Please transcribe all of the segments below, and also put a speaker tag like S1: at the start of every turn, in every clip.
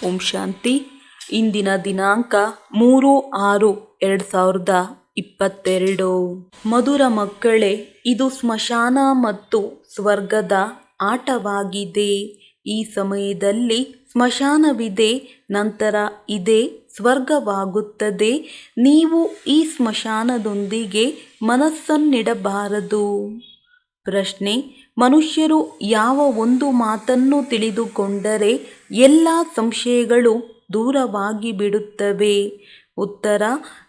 S1: ಓಂ ಶಾಂತಿ. ಇಂದಿನ ದಿನಾಂಕ 3/6/2022. ಮಧುರ ಮಕ್ಕಳೇ, ಇದು ಸ್ಮಶಾನ ಮತ್ತು ಸ್ವರ್ಗದ ಆಟವಾಗಿದೆ. ಈ ಸಮಯದಲ್ಲಿ ಸ್ಮಶಾನವಿದೆ, ನಂತರ ಇದೇ ಸ್ವರ್ಗವಾಗುತ್ತದೆ. ನೀವು ಈ ಸ್ಮಶಾನದೊಂದಿಗೆ ಮನಸ್ಸನ್ನಿಡಬಾರದು. ಪ್ರಶ್ನೆ: ಮನುಷ್ಯರು ಯಾವ ಒಂದು ಮಾತನ್ನು ತಿಳಿದುಕೊಂಡರೆ ಎಲ್ಲ ಸಂಶಯಗಳು ದೂರವಾಗಿ ಬಿಡುತ್ತವೆ? ಉತ್ತರ: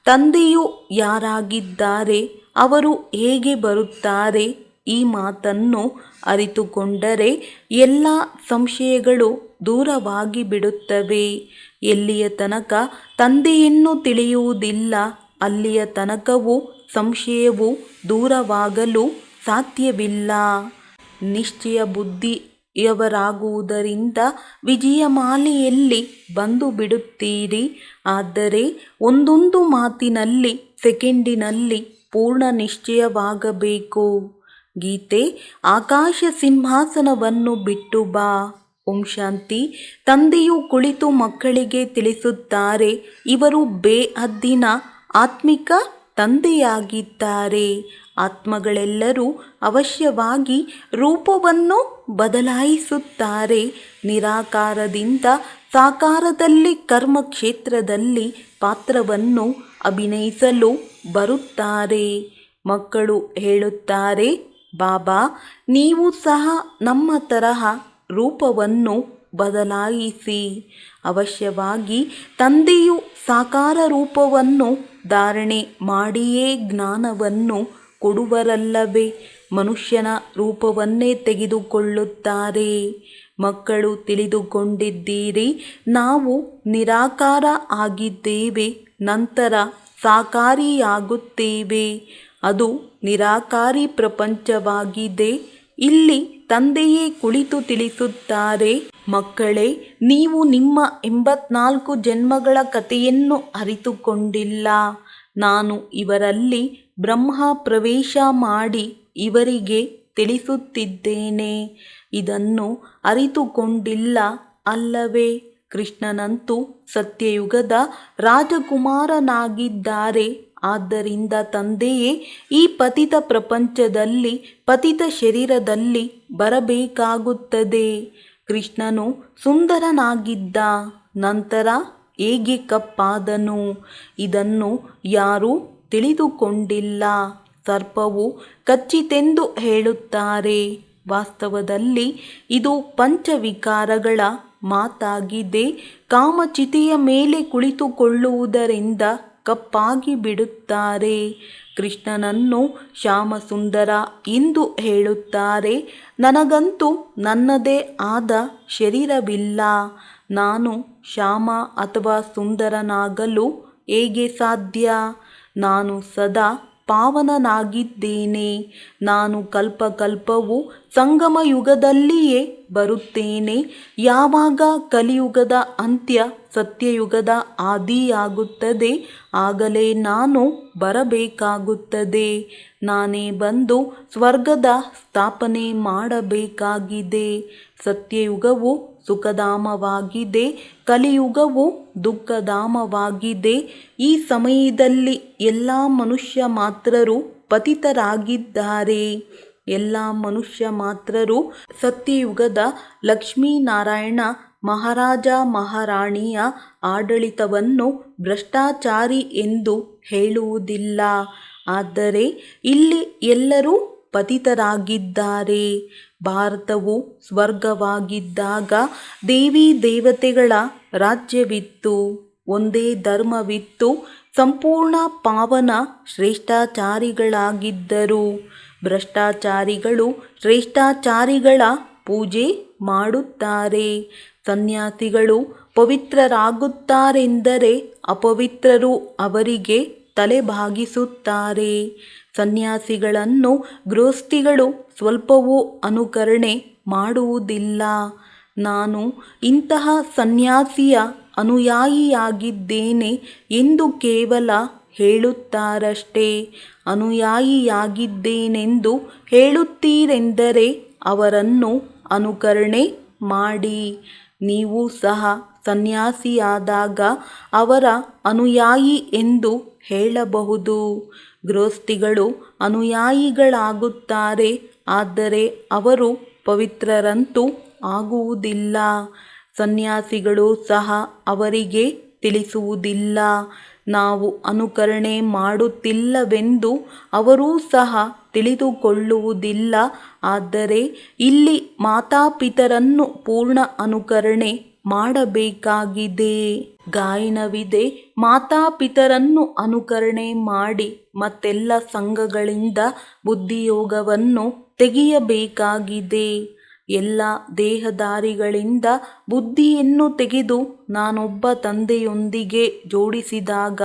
S1: ತಂದೆಯು ಯಾರಾಗಿದ್ದಾರೆ, ಅವರು ಹೇಗೆ ಬರುತ್ತಾರೆ, ಈ ಮಾತನ್ನು ಅರಿತುಕೊಂಡರೆ ಎಲ್ಲ ಸಂಶಯಗಳು ದೂರವಾಗಿ ಬಿಡುತ್ತವೆ. ಎಲ್ಲಿಯ ತನಕ ತಂದೆಯನ್ನು ತಿಳಿಯುವುದಿಲ್ಲ, ಅಲ್ಲಿಯ ತನಕವೂ ಸಂಶಯವು ದೂರವಾಗಲು ಸಾಧ್ಯವಿಲ್ಲ. ನಿಶ್ಚಯ ಬುದ್ಧಿಯವರಾಗುವುದರಿಂದ ವಿಜಯಮಾಲೆಯಲ್ಲಿ ಬಂದು ಬಿಡುತ್ತೀರಿ. ಆದರೆ ಒಂದೊಂದು ಮಾತಿನಲ್ಲಿ, ಸೆಕೆಂಡಿನಲ್ಲಿ ಪೂರ್ಣ ನಿಶ್ಚಯವಾಗಬೇಕು. ಗೀತೆ: ಆಕಾಶ ಸಿಂಹಾಸನವನ್ನು ಬಿಟ್ಟು ಬಾ. ಓಂ ಶಾಂತಿ. ತಂದೆಯು ಕುಳಿತು ಮಕ್ಕಳಿಗೆ ತಿಳಿಸುತ್ತಾರೆ, ಇವರು ಬೇಹದ್ದಿನ ಆತ್ಮಿಕ ತಂದೆಯಾಗಿದ್ದಾರೆ. ಆತ್ಮಗಳೆಲ್ಲರೂ ಅವಶ್ಯವಾಗಿ ರೂಪವನ್ನು ಬದಲಾಯಿಸುತ್ತಾರೆ. ನಿರಾಕಾರದಿಂದ ಸಾಕಾರದಲ್ಲಿ ಕರ್ಮಕ್ಷೇತ್ರದಲ್ಲಿ ಪಾತ್ರವನ್ನು ಅಭಿನಯಿಸಲು ಬರುತ್ತಾರೆ. ಮಕ್ಕಳು ಹೇಳುತ್ತಾರೆ, ಬಾಬಾ, ನೀವು ಸಹ ನಮ್ಮ ತರಹ ರೂಪವನ್ನು ಬದಲಾಯಿಸಿ. ಅವಶ್ಯವಾಗಿ ತಂದೆಯು ಸಾಕಾರ ರೂಪವನ್ನು ಧಾರಣೆ ಮಾಡಿಯೇ ಜ್ಞಾನವನ್ನು ಕೊಡುವರಲ್ಲವೇ? ಮನುಷ್ಯನ ರೂಪವನ್ನೇ ತೆಗೆದುಕೊಳ್ಳುತ್ತಾರೆ. ಮಕ್ಕಳು ತಿಳಿದುಕೊಂಡಿದ್ದೀರಿ, ನಾವು ನಿರಾಕಾರ ಆಗಿದ್ದೇವೆ, ನಂತರ ಸಾಕಾರಿಯಾಗುತ್ತೇವೆ. ಅದು ನಿರಾಕಾರಿ ಪ್ರಪಂಚವಾಗಿದೆ. ಇಲ್ಲಿ ತಂದೆಯೇ ಕುಳಿತು ತಿಳಿಸುತ್ತಾರೆ, ಮಕ್ಕಳೇ, ನೀವು ನಿಮ್ಮ 84 ಜನ್ಮಗಳ ಕಥೆಯನ್ನು ಅರಿತುಕೊಂಡಿಲ್ಲ. ನಾನು ಇವರಲ್ಲಿ ಬ್ರಹ್ಮ ಪ್ರವೇಶ ಮಾಡಿ ಇವರಿಗೆ ತಿಳಿಸುತ್ತಿದ್ದೇನೆ. ಇದನ್ನು ಅರಿತುಕೊಂಡಿಲ್ಲ ಅಲ್ಲವೇ? ಕೃಷ್ಣನಂತೂ ಸತ್ಯಯುಗದ ರಾಜಕುಮಾರನಾಗಿದ್ದಾರೆ. ಆದ್ದರಿಂದ ತಂದೆಯೇ ಈ ಪತಿತ ಪ್ರಪಂಚದಲ್ಲಿ ಪತಿತ ಶರೀರದಲ್ಲಿ ಬರಬೇಕಾಗುತ್ತದೆ. ಕೃಷ್ಣನು ಸುಂದರನಾಗಿದ್ದ, ನಂತರ ಹೇಗೆ ಕಪ್ಪಾದನು? ಇದನ್ನು ಯಾರೂ ತಿಳಿದುಕೊಂಡಿಲ್ಲ. ಸರ್ಪವು ಕಚ್ಚಿತೆಂದು ಹೇಳುತ್ತಾರೆ. ವಾಸ್ತವದಲ್ಲಿ ಇದು ಪಂಚವಿಕಾರಗಳ ಮಾತಾಗಿದೆ. ಕಾಮಚಿತೆಯ ಮೇಲೆ ಕುಳಿತುಕೊಳ್ಳುವುದರಿಂದ ಕಪ್ಪಾಗಿ ಬಿಡುತ್ತಾರೆ. ಕೃಷ್ಣನನ್ನು ಶ್ಯಾಮಸುಂದರ ಎಂದು ಹೇಳುತ್ತಾರೆ. ನನಗಂತೂ ನನ್ನದೇ ಆದ ಶರೀರವಿಲ್ಲ. ನಾನು ಶ್ಯಾಮ ಅಥವಾ ಸುಂದರನಾಗಲು ಹೇಗೆ ಸಾಧ್ಯ? ನಾನು ಸದಾ ಪಾವನನಾಗಿದ್ದೇನೆ. ನಾನು ಕಲ್ಪಕಲ್ಪವೂ ಸಂಗಮ ಯುಗದಲ್ಲಿಯೇ ಬರುತ್ತೇನೆ. ಯಾವಾಗ ಕಲಿಯುಗದ ಅಂತ್ಯ ಸತ್ಯಯುಗದ ಆದಿಯಾಗುತ್ತದೆ, ಆಗಲೇ ನಾನು ಬರಬೇಕಾಗುತ್ತದೆ. ನಾನೇ ಬಂದು ಸ್ವರ್ಗದ ಸ್ಥಾಪನೆ ಮಾಡಬೇಕಾಗಿದೆ. ಸತ್ಯಯುಗವು ಸುಖಧಾಮವಾಗಿದೆ, ಕಲಿಯುಗವು ದುಃಖಧಾಮವಾಗಿದೆ. ಈ ಸಮಯದಲ್ಲಿ ಎಲ್ಲ ಮನುಷ್ಯ ಮಾತ್ರರು ಪತಿತರಾಗಿದ್ದಾರೆ. ಎಲ್ಲ ಮನುಷ್ಯ ಮಾತ್ರರು ಸತ್ಯಯುಗದ ಲಕ್ಷ್ಮೀನಾರಾಯಣ ಮಹಾರಾಜ ಮಹಾರಾಣಿಯ ಆಡಳಿತವನ್ನು ಭ್ರಷ್ಟಾಚಾರಿ ಎಂದು ಹೇಳುವುದಿಲ್ಲ. ಆದರೆ ಇಲ್ಲಿ ಎಲ್ಲರೂ ಪತಿತರಾಗಿದ್ದಾರೆ. ಭಾರತವು ಸ್ವರ್ಗವಾಗಿದ್ದಾಗ ದೇವಿ ದೇವತೆಗಳ ರಾಜ್ಯವಿತ್ತು, ಒಂದೇ ಧರ್ಮವಿತ್ತು, ಸಂಪೂರ್ಣ ಪಾವನ ಶ್ರೇಷ್ಠಾಚಾರಿಗಳಾಗಿದ್ದರು. ಭ್ರಷ್ಟಾಚಾರಿಗಳು ಶ್ರೇಷ್ಠಾಚಾರಿಗಳ ಪೂಜೆ ಮಾಡುತ್ತಾರೆ. ಸನ್ಯಾಸಿಗಳು ಪವಿತ್ರರಾಗುತ್ತಾರೆಂದರೆ ಅಪವಿತ್ರರು ಅವರಿಗೆ ತಲೆಬಾಗಿಸುತ್ತಾರೆ. ಸನ್ಯಾಸಿಗಳನ್ನು ಗೃಹಸ್ಥಿಗಳು ಸ್ವಲ್ಪವೂ ಅನುಕರಣೆ ಮಾಡುವುದಿಲ್ಲ. ನಾನು ಇಂತಹ ಸನ್ಯಾಸಿಯ ಅನುಯಾಯಿಯಾಗಿದ್ದೇನೆ ಎಂದು ಕೇವಲ ಹೇಳುತ್ತಾರಷ್ಟೇ. ಅನುಯಾಯಿಯಾಗಿದ್ದೇನೆಂದು ಹೇಳುತ್ತೀರೆಂದರೆ ಅವರನ್ನು ಅನುಕರಣೆ ಮಾಡಿ. ನೀವು ಸಹ ಸನ್ಯಾಸಿಯಾದಾಗ ಅವರ ಅನುಯಾಯಿ ಎಂದು ಹೇಳಬಹುದು. ಗೃಹಸ್ಥಿಗಳು ಅನುಯಾಯಿಗಳಾಗುತ್ತಾರೆ, ಆದರೆ ಅವರು ಪವಿತ್ರರಂತೂ ಆಗುವುದಿಲ್ಲ. ಸನ್ಯಾಸಿಗಳು ಸಹ ಅವರಿಗೆ ತಿಳಿಸುವುದಿಲ್ಲ. ನಾವು ಅನುಕರಣೆ ಮಾಡುತ್ತಿಲ್ಲವೆಂದು ಅವರೂ ಸಹ ತಿಳಿದುಕೊಳ್ಳುವುದಿಲ್ಲ. ಆದರೆ ಇಲ್ಲಿ ಮಾತಾಪಿತರನ್ನು ಪೂರ್ಣ ಅನುಕರಣೆ ಮಾಡಬೇಕಾಗಿದೆ. ಗಾಯನವಿದೆ, ಮಾತಾಪಿತರನ್ನು ಅನುಕರಣೆ ಮಾಡಿ ಮತ್ತೆಲ್ಲ ಸಂಘಗಳಿಂದ ಬುದ್ಧಿಯೋಗವನ್ನು ತೆಗೆಯಬೇಕಾಗಿದೆ. ಎಲ್ಲ ದೇಹಧಾರಿಗಳಿಂದ ಬುದ್ಧಿಯನ್ನು ತೆಗೆದು ನಾನೊಬ್ಬ ತಂದೆಯೊಂದಿಗೆ ಜೋಡಿಸಿದಾಗ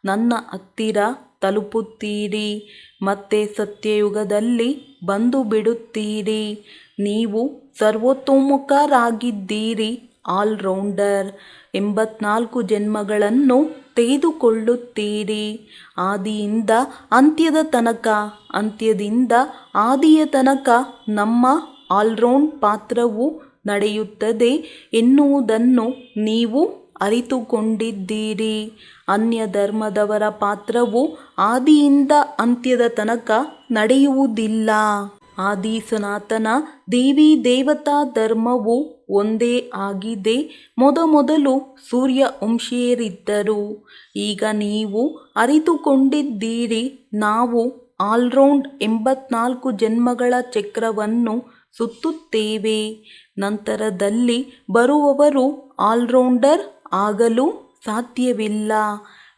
S1: ನನ್ನ ಹತ್ತಿರ ತಲುಪುತ್ತೀರಿ. ಮತ್ತೆ ಸತ್ಯಯುಗದಲ್ಲಿ ಬಂದು ಬಿಡುತ್ತೀರಿ. ನೀವು ಸರ್ವತೋಮುಖರಾಗಿದ್ದೀರಿ, ಆಲ್ರೌಂಡರ್. 84 ಜನ್ಮಗಳನ್ನು ತೆಗೆದುಕೊಳ್ಳುತ್ತೀರಿ. ಆದಿಯಿಂದ ಅಂತ್ಯದ ತನಕ, ಅಂತ್ಯದಿಂದ ಆದಿಯ ತನಕ ನಮ್ಮ ಆಲ್ರೌಂಡ್ ಪಾತ್ರವು ನಡೆಯುತ್ತದೆ ಎನ್ನುವುದನ್ನು ನೀವು ಅರಿತುಕೊಂಡಿದ್ದೀರಿ. ಅನ್ಯ ಧರ್ಮದವರ ಪಾತ್ರವು ಆದಿಯಿಂದ ಅಂತ್ಯದ ತನಕ ನಡೆಯುವುದಿಲ್ಲ. ಆದಿ ಸನಾತನ ದೇವಿ ದೇವತಾ ಧರ್ಮವು ಒಂದೇ ಆಗಿದೆ. ಮೊದಮೊದಲು ಸೂರ್ಯವಂಶೀಯರಿದ್ದರು. ಈಗ ನೀವು ಅರಿತುಕೊಂಡಿದ್ದೀರಿ, ನಾವು ಆಲ್ರೌಂಡ್ 84 ಜನ್ಮಗಳ ಚಕ್ರವನ್ನು ಸುತ್ತುತ್ತೇವೆ. ನಂತರದಲ್ಲಿ ಬರುವವರು ಆಲ್ರೌಂಡರ್ ಆಗಲು ಸಾಧ್ಯವಿಲ್ಲ.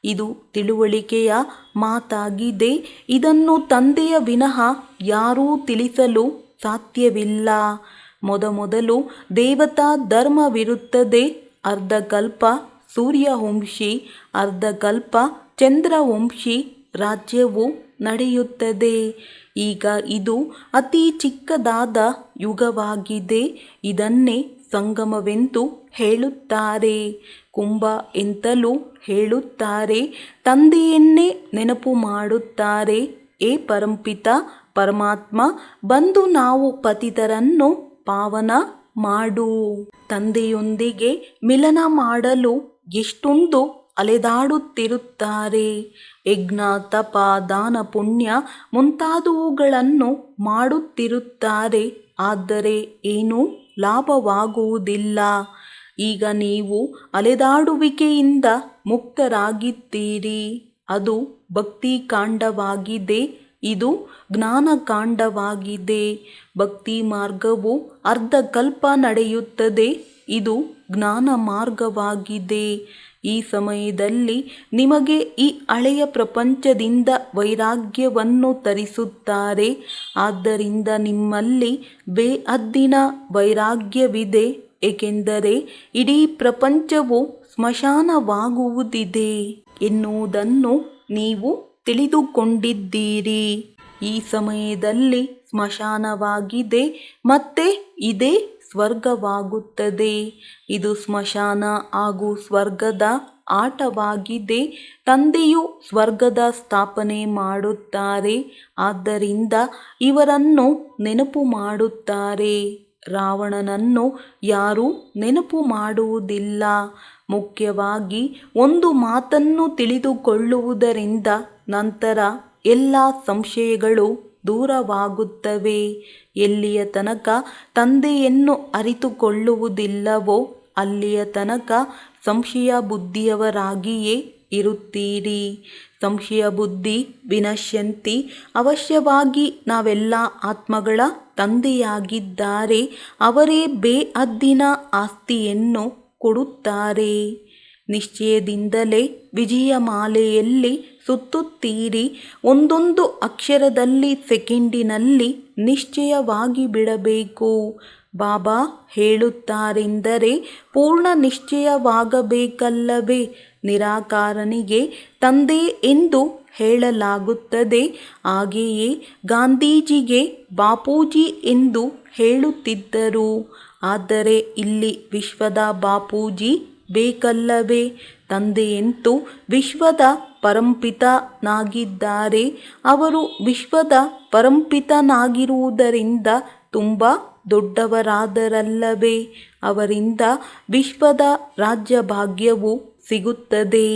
S1: ಇದು ತಿಳುವಳಿಕೆಯ ಮಾತಾಗಿದೆ. ಇದನ್ನು ತಂದೆಯ ವಿನಃ ಯಾರೂ ತಿಳಿಸಲು ಸಾಧ್ಯವಿಲ್ಲ. ಮೊದಮೊದಲು ದೇವತಾ ಧರ್ಮವಿರುತ್ತದೆ. ಅರ್ಧಕಲ್ಪ ಸೂರ್ಯವಂಶಿ, ಅರ್ಧಕಲ್ಪ ಚಂದ್ರವಂಶಿ ರಾಜ್ಯವು ನಡೆಯುತ್ತದೆ. ಈಗ ಇದು ಅತಿ ಚಿಕ್ಕದಾದ ಯುಗವಾಗಿದೆ. ಇದನ್ನೇ ಸಂಗಮವೆಂದು ಹೇಳುತ್ತಾರೆ, ಕುಂಭ ಎಂತಲೂ ಹೇಳುತ್ತಾರೆ. ತಂದೆಯನ್ನೇ ನೆನಪು ಮಾಡುತ್ತಾರೆ. ಏ ಪರಂಪಿತ ಪರಮಾತ್ಮ, ಬಂದು ನಾವು ಪತಿತರನ್ನು ಪಾವನ ಮಾಡು. ತಂದೆಯೊಂದಿಗೆ ಮಿಲನ ಮಾಡಲು ಎಷ್ಟೊಂದು ಅಲೆದಾಡುತ್ತಿರುತ್ತಾರೆ. ಯಜ್ಞ, ತಪ, ದಾನ, ಪುಣ್ಯ ಮುಂತಾದವುಗಳನ್ನು ಮಾಡುತ್ತಿರುತ್ತಾರೆ. ಆದರೆ ಏನೂ ಲಾಭವಾಗುವುದಿಲ್ಲ. ಈಗ ನೀವು ಅಲೆದಾಡುವಿಕೆಯಿಂದ ಮುಕ್ತರಾಗಿದ್ದೀರಿ. ಅದು ಭಕ್ತಿಕಾಂಡವಾಗಿದೆ, ಇದು ಜ್ಞಾನಕಾಂಡವಾಗಿದೆ. ಭಕ್ತಿ ಮಾರ್ಗವು ಅರ್ಧಕಲ್ಪ ನಡೆಯುತ್ತದೆ, ಇದು ಜ್ಞಾನ ಮಾರ್ಗವಾಗಿದೆ. ಈ ಸಮಯದಲ್ಲಿ ನಿಮಗೆ ಈ ಹಳೆಯ ಪ್ರಪಂಚದಿಂದ ವೈರಾಗ್ಯವನ್ನು ತರಿಸುತ್ತಾರೆ. ಆದ್ದರಿಂದ ನಿಮ್ಮಲ್ಲಿ ಬೇಹದ್ದಿನ ವೈರಾಗ್ಯವಿದೆ, ಏಕೆಂದರೆ ಇಡೀ ಪ್ರಪಂಚವು ಸ್ಮಶಾನವಾಗುವುದಿದೆ ಎನ್ನುವುದನ್ನು ನೀವು ತಿಳಿದುಕೊಂಡಿದ್ದೀರಿ. ಈ ಸಮಯದಲ್ಲಿ ಸ್ಮಶಾನವಾಗಿದೆ, ಮತ್ತೆ ಇದೇ ಸ್ವರ್ಗವಾಗುತ್ತದೆ. ಇದು ಸ್ಮಶಾನ ಹಾಗೂ ಸ್ವರ್ಗದ ಆಟವಾಗಿದೆ. ತಂದೆಯು ಸ್ವರ್ಗದ ಸ್ಥಾಪನೆ ಮಾಡುತ್ತಾರೆ. ಆದ್ದರಿಂದ ಇವರನ್ನು ನೆನಪು ಮಾಡುತ್ತಾರೆ. ರಾವಣನನ್ನು ಯಾರೂ ನೆನಪು ಮಾಡುವುದಿಲ್ಲ. ಮುಖ್ಯವಾಗಿ ಒಂದು ಮಾತನ್ನು ತಿಳಿದುಕೊಳ್ಳುವುದರಿಂದ ನಂತರ ಎಲ್ಲ ಸಂಶಯಗಳು ದೂರವಾಗುತ್ತವೆ. ಎಲ್ಲಿಯ ತನಕ ತಂದೆಯನ್ನು ಅರಿತುಕೊಳ್ಳುವುದಿಲ್ಲವೋ ಅಲ್ಲಿಯ ತನಕ ಸಂಶಯ ಬುದ್ಧಿಯವರಾಗಿಯೇ ಇರುತ್ತೀರಿ. ಸಂಶಯ ಬುದ್ಧಿ ವಿನಶ್ಯಂತಿ. ಅವಶ್ಯವಾಗಿ ನಾವೆಲ್ಲ ಆತ್ಮಗಳ ತಂದೆಯಾಗಿದ್ದಾರೆ. ಅವರೇ ಬೇಹದ್ದಿನ ಆಸ್ತಿಯನ್ನು ಕೊಡುತ್ತಾರೆ. ನಿಶ್ಚಯದಿಂದಲೇ ವಿಜಯಮಾಲೆಯಲ್ಲಿ ಸುತ್ತುತ್ತೀರಿ. ಒಂದೊಂದು ಅಕ್ಷರದಲ್ಲಿ ಸೆಕೆಂಡಿನಲ್ಲಿ ನಿಶ್ಚಯವಾಗಿ ಬಿಡಬೇಕು. ಬಾಬಾ ಹೇಳುತ್ತಾರೆಂದರೆ ಪೂರ್ಣ ನಿಶ್ಚಯವಾಗಬೇಕಲ್ಲವೇ? ನಿರಾಕಾರನಿಗೆ ತಂದೆ ಎಂದು ಹೇಳಲಾಗುತ್ತದೆ. ಹಾಗೆಯೇ ಗಾಂಧೀಜಿಗೆ ಬಾಪೂಜಿ ಎಂದು ಹೇಳುತ್ತಿದ್ದರು. ಆದರೆ ಇಲ್ಲಿ ವಿಶ್ವದ ಬಾಪೂಜಿ ಬೇಕಲ್ಲವೇ? ತಂದೆಯಂತೂ ವಿಶ್ವದ ಪರಂಪಿತನಾಗಿದ್ದಾರೆ. ಅವರು ವಿಶ್ವದ ಪರಂಪಿತನಾಗಿರುವುದರಿಂದ ತುಂಬ ದೊಡ್ಡವರಾದರಲ್ಲವೇ ಅವರಿಂದ ವಿಶ್ವದ ರಾಜ್ಯಭಾಗ್ಯವು ಸಿಗುತ್ತದೆ.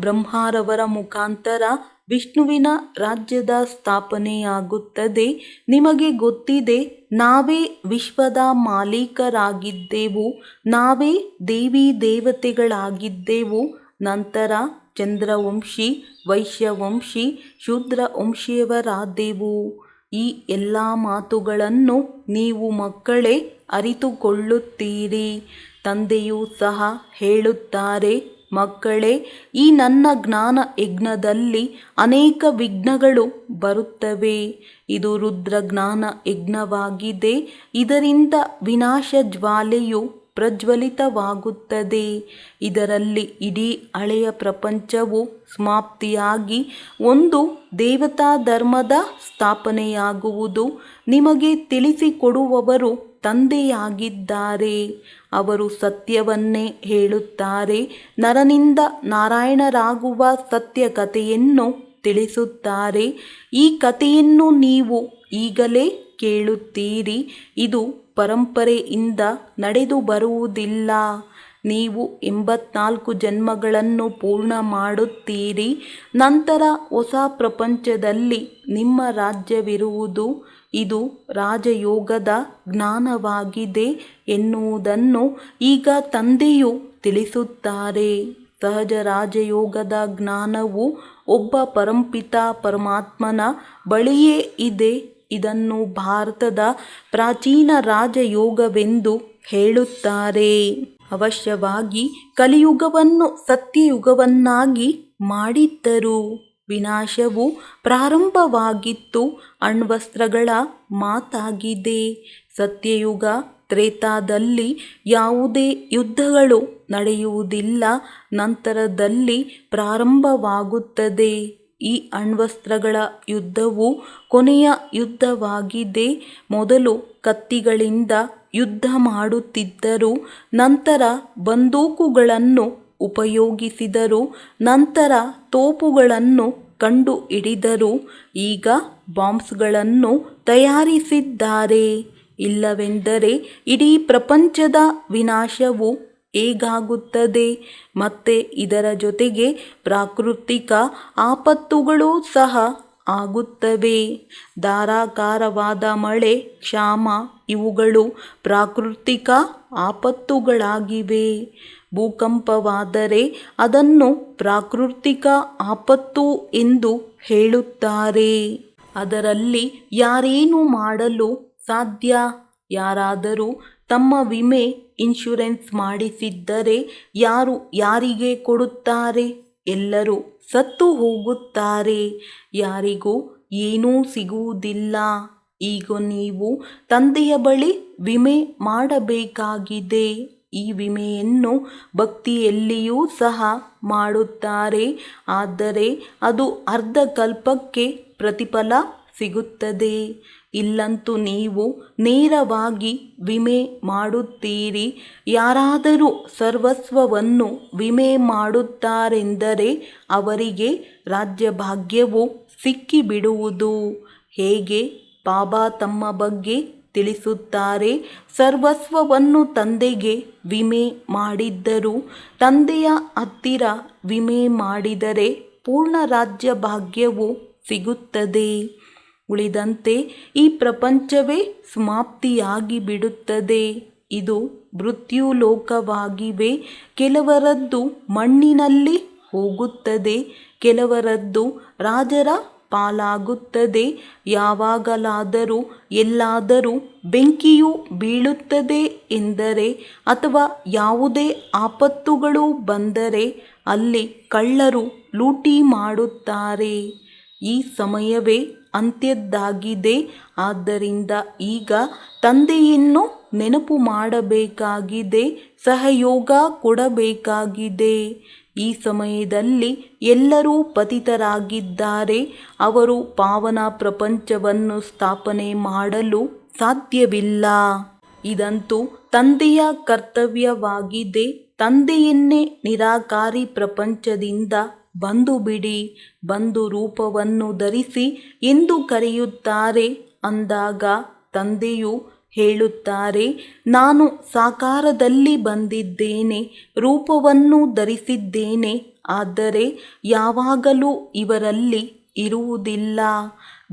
S1: ಬ್ರಹ್ಮರವರ ಮುಖಾಂತರ ವಿಷ್ಣುವಿನ ರಾಜ್ಯದ ಸ್ಥಾಪನೆಯಾಗುತ್ತದೆ. ನಿಮಗೆ ಗೊತ್ತಿದೆ, ನಾವೇ ವಿಶ್ವದ ಮಾಲೀಕರಾಗಿದ್ದೆವು, ನಾವೇ ದೇವಿ ದೇವತೆಗಳಾಗಿದ್ದೆವು. ನಂತರ ಚಂದ್ರವಂಶಿ, ವೈಶ್ಯವಂಶಿ, ಶೂದ್ರವಂಶಿಯವರಾದೆವು. ಈ ಎಲ್ಲ ಮಾತುಗಳನ್ನು ನೀವು ಮಕ್ಕಳೇ ಅರಿತುಕೊಳ್ಳುತ್ತೀರಿ. ತಂದೆಯೂ ಸಹ ಹೇಳುತ್ತಾರೆ, ಮಕ್ಕಳೇ, ಈ ನನ್ನ ಜ್ಞಾನ ಯಜ್ಞದಲ್ಲಿ ಅನೇಕ ವಿಘ್ನಗಳು ಬರುತ್ತವೆ. ಇದು ರುದ್ರ ಜ್ಞಾನ ಯಜ್ಞವಾಗಿದೆ. ಇದರಿಂದ ವಿನಾಶ ಜ್ವಾಲೆಯು ಪ್ರಜ್ವಲಿತವಾಗುತ್ತದೆ. ಇದರಲ್ಲಿ ಇಡೀ ಹಳೆಯ ಪ್ರಪಂಚವು ಸಮಾಪ್ತಿಯಾಗಿ ಒಂದು ದೇವತಾ ಧರ್ಮದ ಸ್ಥಾಪನೆಯಾಗುವುದು. ನಿಮಗೆ ತಿಳಿಸಿಕೊಡುವವರು ತಂದೆಯಾಗಿದ್ದಾರೆ. ಅವರು ಸತ್ಯವನ್ನೇ ಹೇಳುತ್ತಾರೆ. ನರನಿಂದ ನಾರಾಯಣರಾಗುವ ಸತ್ಯ ಕಥೆಯನ್ನು ತಿಳಿಸುತ್ತಾರೆ. ಈ ಕಥೆಯನ್ನು ನೀವು ಈಗಲೇ ಕೇಳುತ್ತೀರಿ. ಇದು ಪರಂಪರೆಯಿಂದ ನಡೆದು ಬರುವುದಿಲ್ಲ. ನೀವು 84 ಜನ್ಮಗಳನ್ನು ಪೂರ್ಣ ಮಾಡುತ್ತೀರಿ. ನಂತರ ಹೊಸ ಪ್ರಪಂಚದಲ್ಲಿ ನಿಮ್ಮ ರಾಜ್ಯವಿರುವುದು. ಇದು ರಾಜಯೋಗದ ಜ್ಞಾನವಾಗಿದೆ ಎನ್ನುವುದನ್ನು ಈಗ ತಂದೆಯು ತಿಳಿಸುತ್ತಾರೆ. ಸಹಜ ರಾಜಯೋಗದ ಜ್ಞಾನವು ಒಬ್ಬ ಪರಂಪಿತ ಪರಮಾತ್ಮನ ಬಳಿಯೇ ಇದೆ. ಇದನ್ನು ಭಾರತದ ಪ್ರಾಚೀನ ರಾಜಯೋಗವೆಂದು ಹೇಳುತ್ತಾರೆ. ಅವಶ್ಯವಾಗಿ ಕಲಿಯುಗವನ್ನು ಸತ್ಯಯುಗವನ್ನಾಗಿ ಮಾಡಿದ್ದರು. ವಿನಾಶವು ಪ್ರಾರಂಭವಾಗಿತ್ತು. ಅಣ್ವಸ್ತ್ರಗಳ ಮಾತಾಗಿದೆ. ಸತ್ಯಯುಗ ತ್ರೇತಾದಲ್ಲಿ ಯಾವುದೇ ಯುದ್ಧಗಳು ನಡೆಯುವುದಿಲ್ಲ. ನಂತರದಲ್ಲಿ ಪ್ರಾರಂಭವಾಗುತ್ತದೆ. ಈ ಅಣ್ವಸ್ತ್ರಗಳ ಯುದ್ಧವು ಕೊನೆಯ ಯುದ್ಧವಾಗಿದೆ. ಮೊದಲು ಕತ್ತಿಗಳಿಂದ ಯುದ್ಧ ಮಾಡುತ್ತಿದ್ದರು. ನಂತರ ಬಂದೂಕುಗಳನ್ನು ಉಪಯೋಗಿಸಿದರು. ನಂತರ ತೋಪುಗಳನ್ನು ಕಂಡು ಹಿಡಿದರು. ಈಗ ಬಾಂಬ್ಸ್ಗಳನ್ನು ತಯಾರಿಸಿದ್ದಾರೆ. ಇಲ್ಲವೆಂದರೆ ಇಡೀ ಪ್ರಪಂಚದ ವಿನಾಶವು ಹೇಗಾಗುತ್ತದೆ? ಮತ್ತೆ ಇದರ ಜೊತೆಗೆ ಪ್ರಾಕೃತಿಕ ಆಪತ್ತುಗಳೂ ಸಹ ಆಗುತ್ತವೆ. ಧಾರಾಕಾರವಾದ ಮಳೆ, ಕ್ಷಾಮ ಇವುಗಳು ಪ್ರಾಕೃತಿಕ ಆಪತ್ತುಗಳಾಗಿವೆ. ಭೂಕಂಪವಾದರೆ ಅದನ್ನು ಪ್ರಾಕೃತಿಕ ಆಪತ್ತು ಎಂದು ಹೇಳುತ್ತಾರೆ. ಅದರಲ್ಲಿ ಯಾರೇನು ಮಾಡಲು ಸಾಧ್ಯ? ಯಾರಾದರೂ ತಮ್ಮ ವಿಮೆ ಇನ್ಶೂರೆನ್ಸ್ ಮಾಡಿಸಿದ್ದರೆ ಯಾರು ಯಾರಿಗೆ ಕೊಡುತ್ತಾರೆ? ಎಲ್ಲರೂ ಸತ್ತು ಹೋಗುತ್ತಾರೆ. ಯಾರಿಗೂ ಏನೂ ಸಿಗುವುದಿಲ್ಲ. ಈಗ ನೀವು ತಂದೆಯ ಬಳಿ ವಿಮೆ ಮಾಡಬೇಕಾಗಿದೆ. ಈ ವಿಮೆಯನ್ನು ಭಕ್ತಿಯಲ್ಲಿಯೂ ಸಹ ಮಾಡುತ್ತಾರೆ. ಆದರೆ ಅದು ಅರ್ಧಕಲ್ಪಕ್ಕೆ ಪ್ರತಿಫಲ ಸಿಗುತ್ತದೆ. ಇಲ್ಲಂತೂ ನೀವು ನೇರವಾಗಿ ವಿಮೆ ಮಾಡುತ್ತೀರಿ. ಯಾರಾದರೂ ಸರ್ವಸ್ವವನ್ನು ವಿಮೆ ಮಾಡುತ್ತಾರೆಂದರೆ ಅವರಿಗೆ ರಾಜ್ಯಭಾಗ್ಯವು ಸಿಕ್ಕಿಬಿಡುವುದು. ಹೇಗೆ? ಬಾಬಾ ತಮ್ಮ ಬಗ್ಗೆ ತಿಳಿಸುತ್ತಾರೆ. ಸರ್ವಸ್ವವನ್ನು ತಂದೆಗೆ ವಿಮೆ ಮಾಡಿದ್ದರು. ತಂದೆಯ ಹತ್ತಿರ ವಿಮೆ ಮಾಡಿದರೆ ಪೂರ್ಣ ರಾಜ್ಯಭಾಗ್ಯವು ಸಿಗುತ್ತದೆ. ಉಳಿದಂತೆ ಈ ಪ್ರಪಂಚವೇ ಸಮಾಪ್ತಿಯಾಗಿ ಬಿಡುತ್ತದೆ. ಇದು ಮೃತ್ಯುಲೋಕವಾಗಿವೆ. ಕೆಲವರದ್ದು ಮಣ್ಣಿನಲ್ಲಿ ಹೋಗುತ್ತದೆ, ಕೆಲವರದ್ದು ರಾಜರ ಪಾಲಾಗುತ್ತದೆ. ಯಾವಾಗಲಾದರೂ ಎಲ್ಲಾದರೂ ಬೆಂಕಿಯು ಬೀಳುತ್ತದೆ ಎಂದರೆ ಅಥವಾ ಯಾವುದೇ ಆಪತ್ತುಗಳು ಬಂದರೆ ಅಲ್ಲಿ ಕಳ್ಳರು ಲೂಟಿ ಮಾಡುತ್ತಾರೆ. ಈ ಸಮಯವೇ ಅಂತ್ಯದ್ದಾಗಿದೆ. ಆದ್ದರಿಂದ ಈಗ ತಂದೆಯನ್ನು ನೆನಪು ಮಾಡಬೇಕಾಗಿದೆ. ಸಹಯೋಗ ಕೊಡಬೇಕಾಗಿದೆ. ಈ ಸಮಯದಲ್ಲಿ ಎಲ್ಲರೂ ಪತಿತರಾಗಿದ್ದಾರೆ. ಅವರು ಪಾವನ ಪ್ರಪಂಚವನ್ನು ಸ್ಥಾಪನೆ ಮಾಡಲು ಸಾಧ್ಯವಿಲ್ಲ. ಇದಂತೂ ತಂದೆಯ ಕರ್ತವ್ಯವಾಗಿದೆ. ತಂದೆಯನ್ನೇ ನಿರಾಕಾರಿ ಪ್ರಪಂಚದಿಂದ ಬಂದು ಬಿಡಿ, ಬಂದು ರೂಪವನ್ನು ಧರಿಸಿ ಎಂದು ಕರೆಯುತ್ತಾರೆ. ಅಂದಾಗ ತಂದೆಯು ಹೇಳುತ್ತಾರೆ, ನಾನು ಸಾಕಾರದಲ್ಲಿ ಬಂದಿದ್ದೇನೆ, ರೂಪವನ್ನು ಧರಿಸಿದ್ದೇನೆ, ಆದರೆ ಯಾವಾಗಲೂ ಇವರಲ್ಲಿ ಇರುವುದಿಲ್ಲ.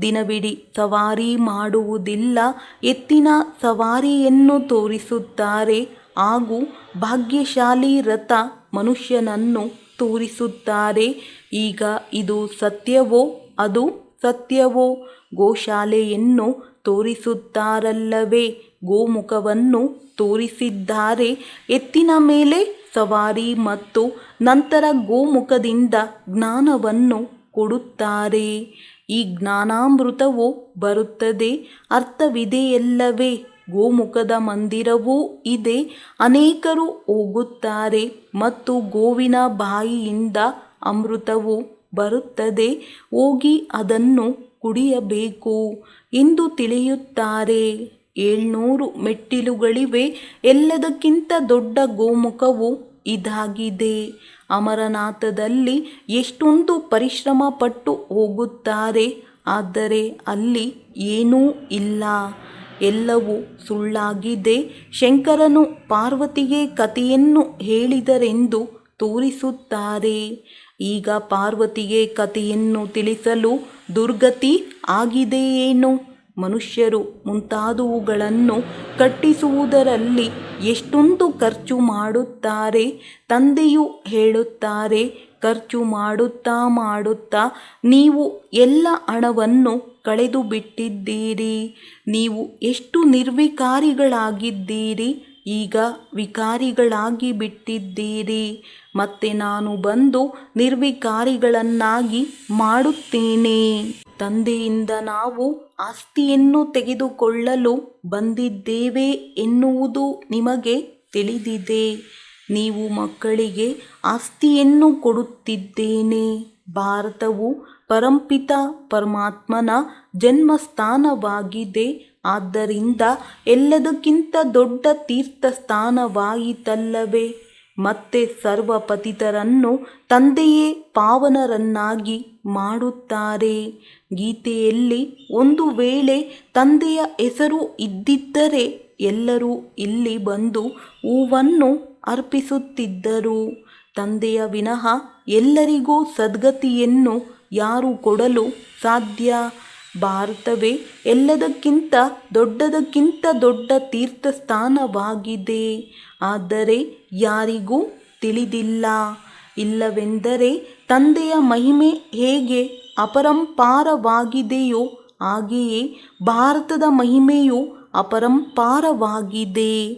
S1: ದಿನವಿಡೀ ಸವಾರಿ ಮಾಡುವುದಿಲ್ಲ. ಎತ್ತಿನ ಸವಾರಿಯನ್ನು ತೋರಿಸುತ್ತಾರೆ ಹಾಗೂ ಭಾಗ್ಯಶಾಲಿ ರಥ ಮನುಷ್ಯನನ್ನು ತೋರಿಸುತ್ತಾರೆ. ಈಗ ಇದು ಸತ್ಯವೋ ಅದು ಸತ್ಯವೋ? ಗೋಶಾಲೆಯನ್ನು ತೋರಿಸುತ್ತಾರಲ್ಲವೇ? ಗೋಮುಖವನ್ನು ತೋರಿಸಿದ್ದಾರೆ. ಎತ್ತಿನ ಮೇಲೆ ಸವಾರಿ ಮತ್ತು ನಂತರ ಗೋಮುಖದಿಂದ ಜ್ಞಾನವನ್ನು ಕೊಡುತ್ತಾರೆ. ಈ ಜ್ಞಾನಾಮೃತವು ಬರುತ್ತದೆ. ಅರ್ಥವಿದೆಯಲ್ಲವೇ? ಗೋಮುಖದ ಮಂದಿರವೂ ಇದೆ. ಅನೇಕರು ಹೋಗುತ್ತಾರೆ ಮತ್ತು ಗೋವಿನ ಬಾಯಿಯಿಂದ ಅಮೃತವು ಬರುತ್ತದೆ. ಹೋಗಿ ಅದನ್ನು ಕುಡಿಯಬೇಕು ಎಂದು ತಿಳಿಯುತ್ತಾರೆ. 700 ಮೆಟ್ಟಿಲುಗಳಿವೆ. ಎಲ್ಲದಕ್ಕಿಂತ ದೊಡ್ಡ ಗೋಮುಖವು ಇದಾಗಿದೆ. ಅಮರನಾಥದಲ್ಲಿ ಎಷ್ಟೊಂದು ಪರಿಶ್ರಮ ಪಟ್ಟು ಹೋಗುತ್ತಾರೆ, ಆದರೆ ಅಲ್ಲಿ ಏನೂ ಇಲ್ಲ. ಎಲ್ಲವೂ ಸುಳ್ಳಾಗಿದೆ. ಶಂಕರನು ಪಾರ್ವತಿಗೆ ಕಥೆಯನ್ನು ಹೇಳಿದರೆಂದು ತೋರಿಸುತ್ತಾರೆ. ಈಗ ಪಾರ್ವತಿಗೆ ಕಥೆಯನ್ನು ತಿಳಿಸಲು ದುರ್ಗತಿ ಆಗಿದೆಯೇನೋ? ಮನುಷ್ಯರು ಮುಂತಾದವುಗಳನ್ನು ಕಟ್ಟಿಸುವುದರಲ್ಲಿ ಎಷ್ಟೊಂದು ಖರ್ಚು ಮಾಡುತ್ತಾರೆ. ತಂದೆಯು ಹೇಳುತ್ತಾರೆ, ಖರ್ಚು ಮಾಡುತ್ತಾ ನೀವು ಎಲ್ಲ ಹಣವನ್ನು ಕಳೆದು ಬಿಟ್ಟಿದ್ದೀರಿ. ನೀವು ಎಷ್ಟು ನಿರ್ವಿಕಾರಿಗಳಾಗಿದ್ದೀರಿ, ಈಗ ವಿಕಾರಿಗಳಾಗಿ ಬಿಟ್ಟಿದ್ದೀರಿ. ಮತ್ತೆ ನಾನು ಬಂದು ನಿರ್ವಿಕಾರಿಗಳನ್ನಾಗಿ ಮಾಡುತ್ತೇನೆ. ತಂದೆಯಿಂದ ನಾವು ಆಸ್ತಿಯನ್ನು ತೆಗೆದುಕೊಳ್ಳಲು ಬಂದಿದ್ದೇವೆ ಎನ್ನುವುದು ನಿಮಗೆ ತಿಳಿದಿದೆ. ನೀವು ಮಕ್ಕಳಿಗೆ ಆಸ್ತಿಯನ್ನು ಕೊಡುತ್ತಿದ್ದೇನೆ. ಭಾರತವು ಪರಂಪಿತ ಪರಮಾತ್ಮನ ಜನ್ಮಸ್ಥಾನವಾಗಿದೆ. ಆದ್ದರಿಂದ ಎಲ್ಲದಕ್ಕಿಂತ ದೊಡ್ಡ ತೀರ್ಥಸ್ಥಾನವಾಯಿತಲ್ಲವೇ? ಮತ್ತೆ ಸರ್ವ ಪತಿತರನ್ನು ತಂದೆಯೇ ಪಾವನರನ್ನಾಗಿ ಮಾಡುತ್ತಾರೆ. ಗೀತೆಯಲ್ಲಿ ಒಂದು ವೇಳೆ ತಂದೆಯ ಹೆಸರು ಇದ್ದಿದ್ದರೆ ಎಲ್ಲರೂ ಇಲ್ಲಿ ಬಂದು ಹೂವನ್ನು ಅರ್ಪಿಸುತ್ತಿದ್ದರು. ತಂದೆಯ ವಿನಃ ಎಲ್ಲರಿಗೂ ಸದ್ಗತಿಯನ್ನು ಯಾರು ಕೊಡಲು ಸಾಧ್ಯ? ಭಾರತವೇ ಎಲ್ಲದಕ್ಕಿಂತ ದೊಡ್ಡ ತೀರ್ಥಸ್ಥಾನವಾಗಿದೆ. ಆದರೆ ಯಾರಿಗೂ ತಿಳಿದಿಲ್ಲ. ಇಲ್ಲವೆಂದರೆ ತಂದೆಯ ಮಹಿಮೆ ಹೇಗೆ ಅಪರಂಪಾರವಾಗಿದೆಯೋ ಹಾಗೆಯೇ ಭಾರತದ ಮಹಿಮೆಯು ಅಪರಂಪಾರವಾಗಿದೆ.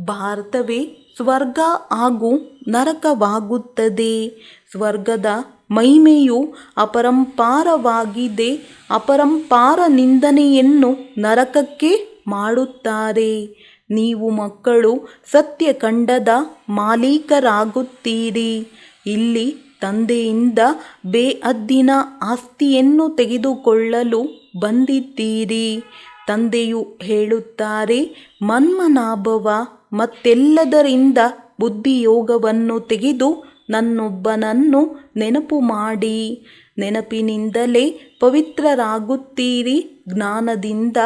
S1: ಭಾರತವೇ ಸ್ವರ್ಗ ಹಾಗೂ ನರಕವಾಗುತ್ತದೆ. ಸ್ವರ್ಗದ ಮಹಿಮೆಯು ಅಪರಂಪಾರವಾಗಿದೆ. ಅಪರಂಪಾರ ನಿಂದನೆಯನ್ನು ನರಕಕ್ಕೆ ಮಾಡುತ್ತಾರೆ. ನೀವು ಮಕ್ಕಳು ಸತ್ಯಖಂಡದ ಮಾಲೀಕರಾಗುತ್ತೀರಿ. ಇಲ್ಲಿ ತಂದೆಯಿಂದ ಬೇಹದ್ದಿನ ಆಸ್ತಿಯನ್ನು ತೆಗೆದುಕೊಳ್ಳಲು ಬಂದಿದ್ದೀರಿ. ತಂದೆಯು ಹೇಳುತ್ತಾರೆ, ಮನ್ಮನಾಭವ ಮತ್ತೆಲ್ಲದರಿಂದ ಬುದ್ಧಿಯೋಗವನ್ನು ತೆಗೆದು ನನ್ನೊಬ್ಬನನ್ನು ನೆನಪು ಮಾಡಿ. ನೆನಪಿನಿಂದಲೇ ಪವಿತ್ರರಾಗುತ್ತೀರಿ. ಜ್ಞಾನದಿಂದ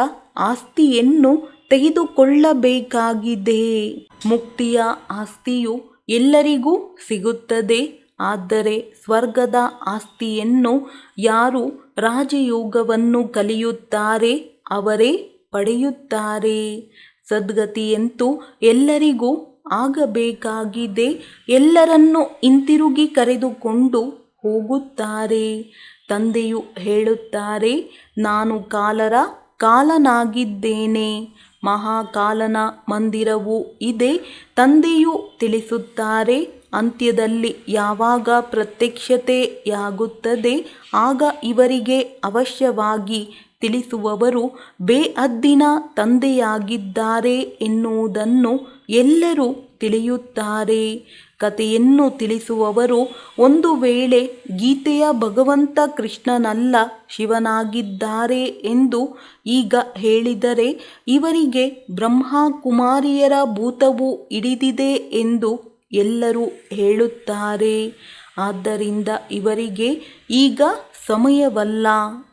S1: ಆಸ್ತಿಯನ್ನು ತೆಗೆದುಕೊಳ್ಳಬೇಕಾಗಿದೆ. ಮುಕ್ತಿಯ ಆಸ್ತಿಯು ಎಲ್ಲರಿಗೂ ಸಿಗುತ್ತದೆ. ಆದರೆ ಸ್ವರ್ಗದ ಆಸ್ತಿಯನ್ನು ಯಾರು ರಾಜಯೋಗವನ್ನು ಕಲಿಯುತ್ತಾರೆ ಅವರೇ ಪಡೆಯುತ್ತಾರೆ. ಸದ್ಗತಿಯಂತೂ ಎಲ್ಲರಿಗೂ ಆಗಬೇಕಾಗಿದೆ. ಎಲ್ಲರನ್ನೂ ಹಿಂತಿರುಗಿ ಕರೆದುಕೊಂಡು ಹೋಗುತ್ತಾರೆ. ತಂದೆಯು ಹೇಳುತ್ತಾರೆ, ನಾನು ಕಾಲರ ಕಾಲನಾಗಿದ್ದೇನೆ. ಮಹಾಕಾಲನ ಮಂದಿರವೂ ಇದೆ. ತಂದೆಯು ತಿಳಿಸುತ್ತಾರೆ, ಅಂತ್ಯದಲ್ಲಿ ಯಾವಾಗ ಪ್ರತ್ಯಕ್ಷತೆಯಾಗುತ್ತದೆ ಆಗ ಇವರಿಗೆ ಅವಶ್ಯವಾಗಿ ತಿಳಿಸುವವರು ಬೇಹದ್ದಿನ ತಂದೆಯಾಗಿದ್ದಾರೆ ಎನ್ನುವುದನ್ನು ಎಲ್ಲರೂ ತಿಳಿಯುತ್ತಾರೆ. ಕಥೆಯನ್ನು ತಿಳಿಸುವವರು ಒಂದು ವೇಳೆ ಗೀತೆಯ ಭಗವಂತ ಕೃಷ್ಣನಲ್ಲ ಶಿವನಾಗಿದ್ದಾರೆ ಎಂದು ಈಗ ಹೇಳಿದರೆ ಇವರಿಗೆ ಬ್ರಹ್ಮಕುಮಾರಿಯರ ಭೂತವು ಹಿಡಿದಿದೆ ಎಂದು ಎಲ್ಲರೂ ಹೇಳುತ್ತಾರೆ. ಆದ್ದರಿಂದ ಇವರಿಗೆ ಈಗ ಸಮಯವಲ್ಲ.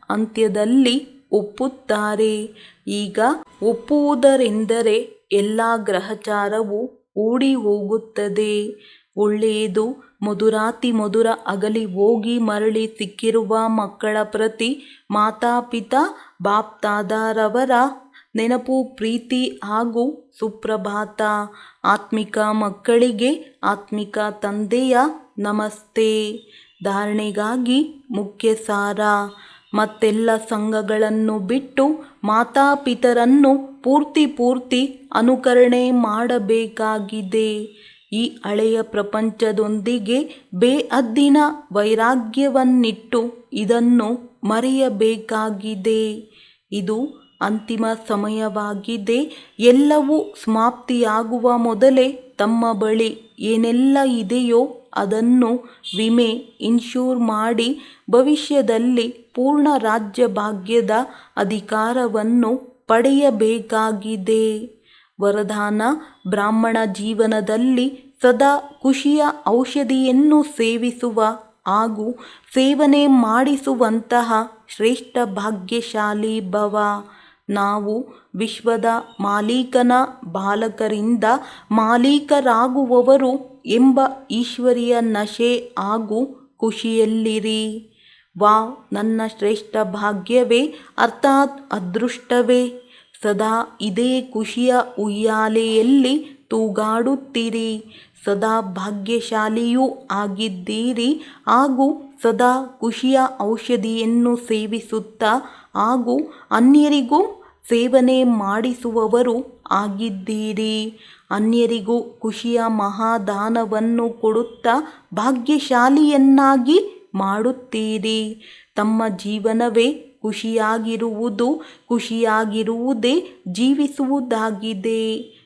S1: ಅಂತ್ಯದಲ್ಲಿ ಒಪ್ಪುತ್ತಾರೆ. ಈಗ ಒಪ್ಪುವುದರೆಂದರೆ ಎಲ್ಲ ಗ್ರಹಚಾರವು ಓಡಿ ಹೋಗುತ್ತದೆ. ಒಳ್ಳೆಯದು ಮಧುರಾತಿ ಮಧುರ ಅಗಲಿ ಹೋಗಿ ಮರಳಿ ಸಿಕ್ಕಿರುವ ಮಕ್ಕಳ ಪ್ರತಿ ಮಾತಾಪಿತಾ ಬಾಪ್ದಾದಾರವರ ನೆನಪು, ಪ್ರೀತಿ ಹಾಗೂ ಸುಪ್ರಭಾತ. ಆತ್ಮಿಕ ಮಕ್ಕಳಿಗೆ ಆತ್ಮಿಕ ತಂದೆಯ ನಮಸ್ತೆ. ಧಾರಣೆಗಾಗಿ ಮುಖ್ಯ ಸಾರ: ಮತ್ತೆಲ್ಲ ಸಂಘಗಳನ್ನು ಬಿಟ್ಟು ಮಾತಾಪಿತರನ್ನು ಪೂರ್ತಿ ಅನುಕರಣೆ ಮಾಡಬೇಕಾಗಿದೆ. ಈ ಹಳೆಯ ಪ್ರಪಂಚದೊಂದಿಗೆ ಬೇಹದ್ದಿನ ವೈರಾಗ್ಯವನ್ನಿಟ್ಟು ಇದನ್ನು ಮರೆಯಬೇಕಾಗಿದೆ. ಇದು ಅಂತಿಮ ಸಮಯವಾಗಿದೆ. ಎಲ್ಲವೂ ಸಮಾಪ್ತಿಯಾಗುವ ಮೊದಲೇ ತಮ್ಮ ಬಳಿ ಏನೆಲ್ಲ ಇದೆಯೋ ಅದನ್ನು ವಿಮೆ ಇನ್ಶೂರ್ ಮಾಡಿ ಭವಿಷ್ಯದಲ್ಲಿ ಪೂರ್ಣ ರಾಜ್ಯ ಭಾಗ್ಯದ ಅಧಿಕಾರವನ್ನು ಪಡೆಯಬೇಕಾಗಿದೆ. ವರದಾನ: ಬ್ರಾಹ್ಮಣ ಜೀವನದಲ್ಲಿ ಸದಾ ಖುಷಿಯ ಔಷಧಿಯನ್ನು ಸೇವಿಸುವ ಹಾಗೂ ಸೇವನೆ ಮಾಡಿಸುವಂತಹ ಶ್ರೇಷ್ಠ ಭಾಗ್ಯಶಾಲಿ ಭವ. ನಾವು ವಿಶ್ವದ ಮಾಲೀಕನ ಬಾಲಕರಿಂದ ಮಾಲೀಕರಾಗುವವರು ಎಂಬ ಈಶ್ವರಿಯ ನಶೆ ಹಾಗೂ ಖುಷಿಯಲ್ಲಿರಿ. ವಾಹ್, ನನ್ನ ಶ್ರೇಷ್ಠ ಭಾಗ್ಯವೇ ಅರ್ಥಾತ್ ಅದೃಷ್ಟವೇ. ಸದಾ ಇದೇ ಖುಷಿಯ ಉಯ್ಯಾಲೆಯಲ್ಲಿ ತೂಗಾಡುತ್ತೀರಿ. ಸದಾ ಭಾಗ್ಯಶಾಲಿಯೂ ಆಗಿದ್ದೀರಿ ಹಾಗೂ ಸದಾ ಖುಷಿಯ ಔಷಧಿಯನ್ನು ಸೇವಿಸುತ್ತಾ ಹಾಗೂ ಅನ್ಯರಿಗೂ ಸೇವನೆ ಮಾಡಿಸುವವರು ಆಗಿದ್ದೀರಿ. ಅನ್ಯರಿಗೂ ಖುಷಿಯ ಮಹಾದಾನವನ್ನು ಕೊಡುತ್ತಾ ಭಾಗ್ಯಶಾಲಿಯನ್ನಾಗಿ ಮಾಡುತ್ತೀರಿ. ತಮ್ಮ ಜೀವನವೇ ಖುಷಿಯಾಗಿರುವುದು, ಖುಷಿಯಾಗಿರುವುದೇ ಜೀವಿಸುವುದಾಗಿದೆ.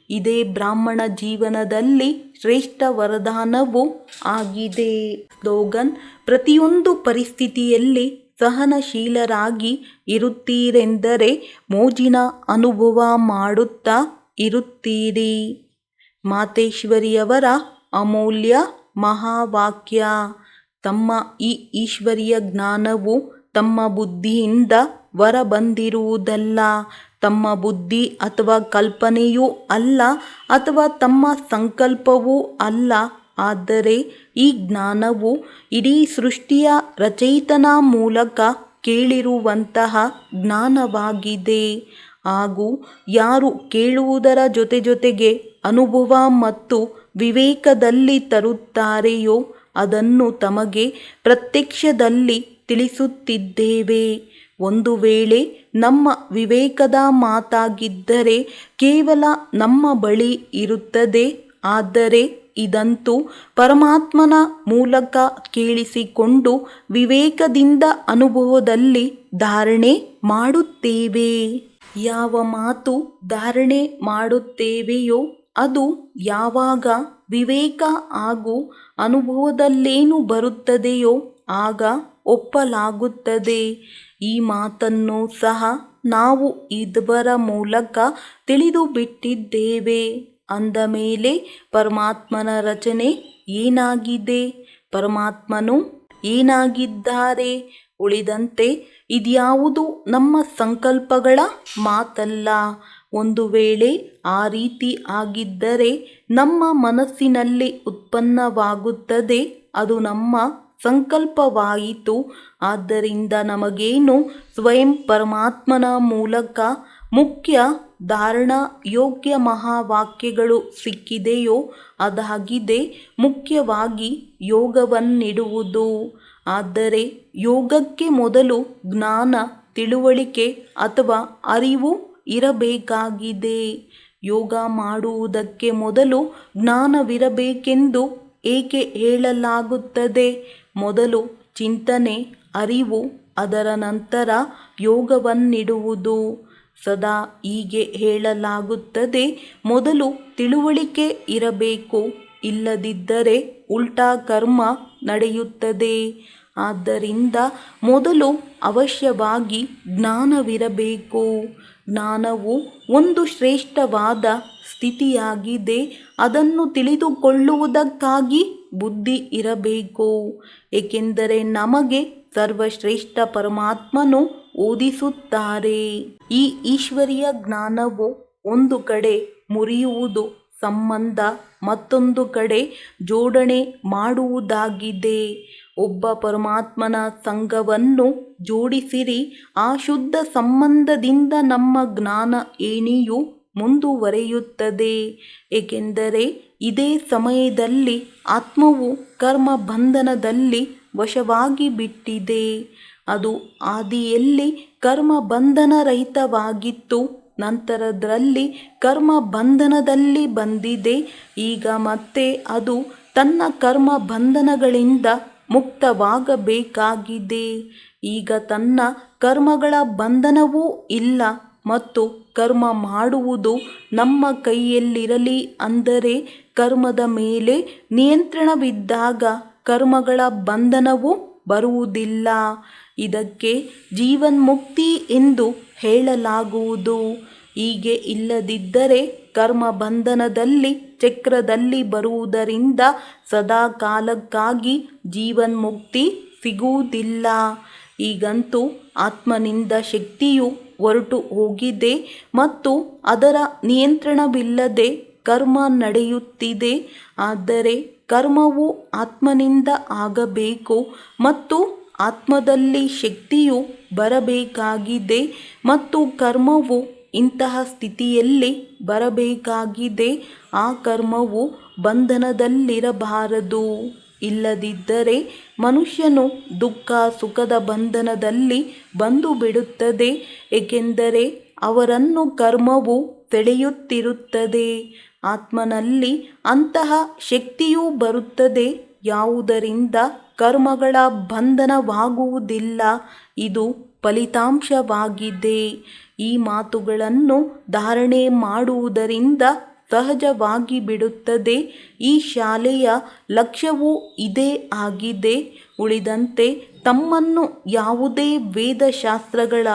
S1: ಇದೇ ಬ್ರಾಹ್ಮಣ ಜೀವನದಲ್ಲಿ ಶ್ರೇಷ್ಠ ವರದಾನವೂ ಆಗಿದೆ. ಸ್ಲೋಗನ್: ಪ್ರತಿಯೊಂದು ಪರಿಸ್ಥಿತಿಯಲ್ಲಿ ಸಹನಶೀಲರಾಗಿ ಇರುತ್ತೀರೆಂದರೆ ಮೋಜಿನ ಅನುಭವ ಮಾಡುತ್ತಾ ಇರುತ್ತೀರಿ. ಮಾತೇಶ್ವರಿಯವರ ಅಮೂಲ್ಯ ಮಹಾವಾಕ್ಯ. ತಮ್ಮ ಈ ಈಶ್ವರೀಯ ಜ್ಞಾನವು ತಮ್ಮ ಬುದ್ಧಿಯಿಂದ ಹೊರಬಂದಿರುವುದಲ್ಲ. ತಮ್ಮ ಬುದ್ಧಿ ಅಥವಾ ಕಲ್ಪನೆಯೂ ಅಲ್ಲ ಅಥವಾ ತಮ್ಮ ಸಂಕಲ್ಪವೂ ಅಲ್ಲ. ಆದರೆ ಈ ಜ್ಞಾನವು ಇಡೀ ಸೃಷ್ಟಿಯ ರಚಯಿತನ ಮೂಲಕ ಕೇಳಿರುವಂತಹ ಜ್ಞಾನವಾಗಿದೆ. ಹಾಗೂ ಯಾರು ಕೇಳುವುದರ ಜೊತೆಗೆ ಅನುಭವ ಮತ್ತು ವಿವೇಕದಲ್ಲಿ ತರುತ್ತಾರೆಯೋ ಅದನ್ನು ತಮಗೆ ಪ್ರತ್ಯಕ್ಷದಲ್ಲಿ ತಿಳಿಸುತ್ತಿದ್ದೇವೆ. ಒಂದು ವೇಳೆ ನಮ್ಮ ವಿವೇಕದ ಮಾತಾಗಿದ್ದರೆ ಕೇವಲ ನಮ್ಮ ಬಳಿ ಇರುತ್ತದೆ. ಆದರೆ ಇದಂತೂ ಪರಮಾತ್ಮನ ಮೂಲಕ ಕೇಳಿಸಿಕೊಂಡು ವಿವೇಕದಿಂದ ಅನುಭವದಲ್ಲಿ ಧಾರಣೆ ಮಾಡುತ್ತೇವೆ. ಯಾವ ಮಾತು ಧಾರಣೆ ಮಾಡುತ್ತೇವೆಯೋ ಅದು ಯಾವಾಗ ವಿವೇಕ ಹಾಗೂ ಅನುಭವದಲ್ಲೇನು ಬರುತ್ತದೆಯೋ ಆಗ ಒಪ್ಪಲಾಗುತ್ತದೆ. ಈ ಮಾತನ್ನು ಸಹ ನಾವು ಇದರ ಮೂಲಕ ತಿಳಿದು ಬಿಟ್ಟಿದ್ದೇವೆ. ಅಂದ ಮೇಲೆ ಪರಮಾತ್ಮನ ರಚನೆ ಏನಾಗಿದೆ, ಪರಮಾತ್ಮನು ಏನಾಗಿದ್ದಾರೆ, ಉಳಿದಂತೆ ಇದ್ಯಾವುದು ನಮ್ಮ ಸಂಕಲ್ಪಗಳ ಮಾತಲ್ಲ. ಒಂದು ವೇಳೆ ಆ ರೀತಿ ಆಗಿದ್ದರೆ ನಮ್ಮ ಮನಸ್ಸಿನಲ್ಲಿ ಉತ್ಪನ್ನವಾಗುತ್ತದೆ, ಅದು ನಮ್ಮ ಸಂಕಲ್ಪವಾಯಿತು. ಆದ್ದರಿಂದ ನಮಗೇನು ಸ್ವಯಂ ಪರಮಾತ್ಮನ ಮೂಲಕ ಮುಖ್ಯ ಧಾರಣಾ ಯೋಗ್ಯ ಮಹಾವಾಕ್ಯಗಳು ಸಿಕ್ಕಿದೆಯೋ ಅದಾಗಿದೆ ಮುಖ್ಯವಾಗಿ ಯೋಗವನ್ನಿಡುವುದು. ಆದರೆ ಯೋಗಕ್ಕೆ ಮೊದಲು ಜ್ಞಾನ, ತಿಳುವಳಿಕೆ ಅಥವಾ ಅರಿವು ಇರಬೇಕಾಗಿದೆ. ಯೋಗ ಮಾಡುವುದಕ್ಕೆ ಮೊದಲು ಜ್ಞಾನವಿರಬೇಕೆಂದು ಏಕೆ ಹೇಳಲಾಗುತ್ತದೆ? ಮೊದಲು ಚಿಂತನೆ, ಅರಿವು, ಅದರ ನಂತರ ಯೋಗವನ್ನಿಡುವುದು. ಸದಾ ಹೀಗೆ ಹೇಳಲಾಗುತ್ತದೆ. ಮೊದಲು ತಿಳುವಳಿಕೆ ಇರಬೇಕು, ಇಲ್ಲದಿದ್ದರೆ ಉಲ್ಟಾ ಕರ್ಮ ನಡೆಯುತ್ತದೆ. ಆದ್ದರಿಂದ ಮೊದಲು ಅವಶ್ಯವಾಗಿ ಜ್ಞಾನವಿರಬೇಕು. ಜ್ಞಾನವು ಒಂದು ಶ್ರೇಷ್ಠವಾದ ಸ್ಥಿತಿಯಾಗಿದೆ. ಅದನ್ನು ತಿಳಿದುಕೊಳ್ಳುವುದಕ್ಕಾಗಿ ಬುದ್ಧಿ ಇರಬೇಕು. ಏಕೆಂದರೆ ನಮಗೆ ಸರ್ವಶ್ರೇಷ್ಠ ಪರಮಾತ್ಮನು ಓದಿಸುತ್ತಾರೆ. ಈ ಈಶ್ವರೀಯ ಜ್ಞಾನವು ಒಂದು ಕಡೆ ಮುರಿಯುವುದು ಸಂಬಂಧ ಮತ್ತೊಂದು ಕಡೆ ಜೋಡಣೆ ಮಾಡುವುದಾಗಿದೆ. ಒಬ್ಬ ಪರಮಾತ್ಮನ ಸಂಘವನ್ನು ಜೋಡಿಸಿರಿ. ಆ ಶುದ್ಧ ಸಂಬಂಧದಿಂದ ನಮ್ಮ ಜ್ಞಾನ ಏಣಿಯು ಮುಂದುವರಿಯುತ್ತದೆ. ಏಕೆಂದರೆ ಇದೇ ಸಮಯದಲ್ಲಿ ಆತ್ಮವು ಕರ್ಮ ಬಂಧನದಲ್ಲಿ ವಶವಾಗಿ ಬಿಟ್ಟಿದೆ. ಅದು ಆದಿಯಲ್ಲಿ ಕರ್ಮ ಬಂಧನರಹಿತವಾಗಿತ್ತು, ನಂತರದಲ್ಲಿ ಕರ್ಮ ಬಂಧನದಲ್ಲಿ ಬಂದಿದೆ. ಈಗ ಮತ್ತೆ ಅದು ತನ್ನ ಕರ್ಮ ಬಂಧನಗಳಿಂದ ಮುಕ್ತವಾಗಬೇಕಾಗಿದೆ. ಈಗ ತನ್ನ ಕರ್ಮಗಳ ಬಂಧನವೂ ಇಲ್ಲ ಮತ್ತು ಕರ್ಮ ಮಾಡುವುದು ನಮ್ಮ ಕೈಯಲ್ಲಿರಲಿ. ಅಂದರೆ ಕರ್ಮದ ಮೇಲೆ ನಿಯಂತ್ರಣವಿದ್ದಾಗ ಕರ್ಮಗಳ ಬಂಧನವೂ ಬರುವುದಿಲ್ಲ. ಇದಕ್ಕೆ ಜೀವನ್ಮುಕ್ತಿ ಎಂದು ಹೇಳಲಾಗುವುದು. ಹೀಗೆ ಇಲ್ಲದಿದ್ದರೆ ಕರ್ಮ ಬಂಧನದಲ್ಲಿ ಚಕ್ರದಲ್ಲಿ ಬರುವುದರಿಂದ ಸದಾ ಕಾಲಕ್ಕಾಗಿ ಜೀವನ್ಮುಕ್ತಿ ಸಿಗುವುದಿಲ್ಲ. ಈಗಂತೂ ಆತ್ಮನಿಂದ ಶಕ್ತಿಯು ಹೊರಟು ಹೋಗಿದೆ ಮತ್ತು ಅದರ ನಿಯಂತ್ರಣವಿಲ್ಲದೆ ಕರ್ಮ ನಡೆಯುತ್ತಿದೆ. ಆದರೆ ಕರ್ಮವು ಆತ್ಮನಿಂದ ಆಗಬೇಕು ಮತ್ತು ಆತ್ಮದಲ್ಲಿ ಶಕ್ತಿಯು ಬರಬೇಕಾಗಿದೆ ಮತ್ತು ಕರ್ಮವು ಇಂತಹ ಸ್ಥಿತಿಯಲ್ಲಿ ಬರಬೇಕಾಗಿದೆ. ಆ ಕರ್ಮವು ಬಂಧನದಲ್ಲಿರಬಾರದು. ಇಲ್ಲದಿದ್ದರೆ ಮನುಷ್ಯನು ದುಃಖ ಸುಖದ ಬಂಧನದಲ್ಲಿ ಬಂದು ಬಿಡುತ್ತದೆ. ಏಕೆಂದರೆ ಅವರನ್ನು ಕರ್ಮವು ಸೆಳೆಯುತ್ತಿರುತ್ತದೆ. ಆತ್ಮನಲ್ಲಿ ಅಂತಹ ಶಕ್ತಿಯೂ ಬರುತ್ತದೆ, ಯಾವುದರಿಂದ ಕರ್ಮಗಳ ಬಂಧನವಾಗುವುದಿಲ್ಲ. ಇದು ಫಲಿತಾಂಶವಾಗಿದೆ. ಈ ಮಾತುಗಳನ್ನು ಧಾರಣೆ ಮಾಡುವುದರಿಂದ ಸಹಜವಾಗಿ ಬಿಡುತ್ತದೆ. ಈ ಶಾಲೆಯ ಲಕ್ಷ್ಯವೂ ಇದೇ ಆಗಿದೆ. ಉಳಿದಂತೆ ತಮ್ಮನ್ನು ಯಾವುದೇ ವೇದಶಾಸ್ತ್ರಗಳ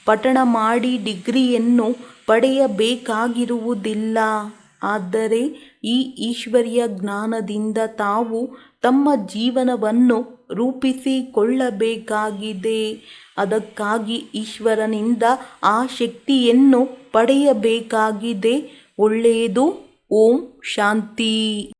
S1: ಪಠಣ ಮಾಡಿ ಡಿಗ್ರಿಯನ್ನು ಪಡೆಯಬೇಕಾಗಿರುವುದಿಲ್ಲ. ಆದರೆ ಈ ಈಶ್ವರೀಯ ಜ್ಞಾನದಿಂದ ತಾವು ತಮ್ಮ ಜೀವನವನ್ನು ರೂಪಿಸಿಕೊಳ್ಳಬೇಕಾಗಿದೆ. ಅದಕ್ಕಾಗಿ ಈಶ್ವರನಿಂದ ಆ ಶಕ್ತಿಯನ್ನು ಪಡೆಯಬೇಕಾಗಿದೆ. ಒಳ್ಳೆಯದು. ಓಂ ಶಾಂತಿ.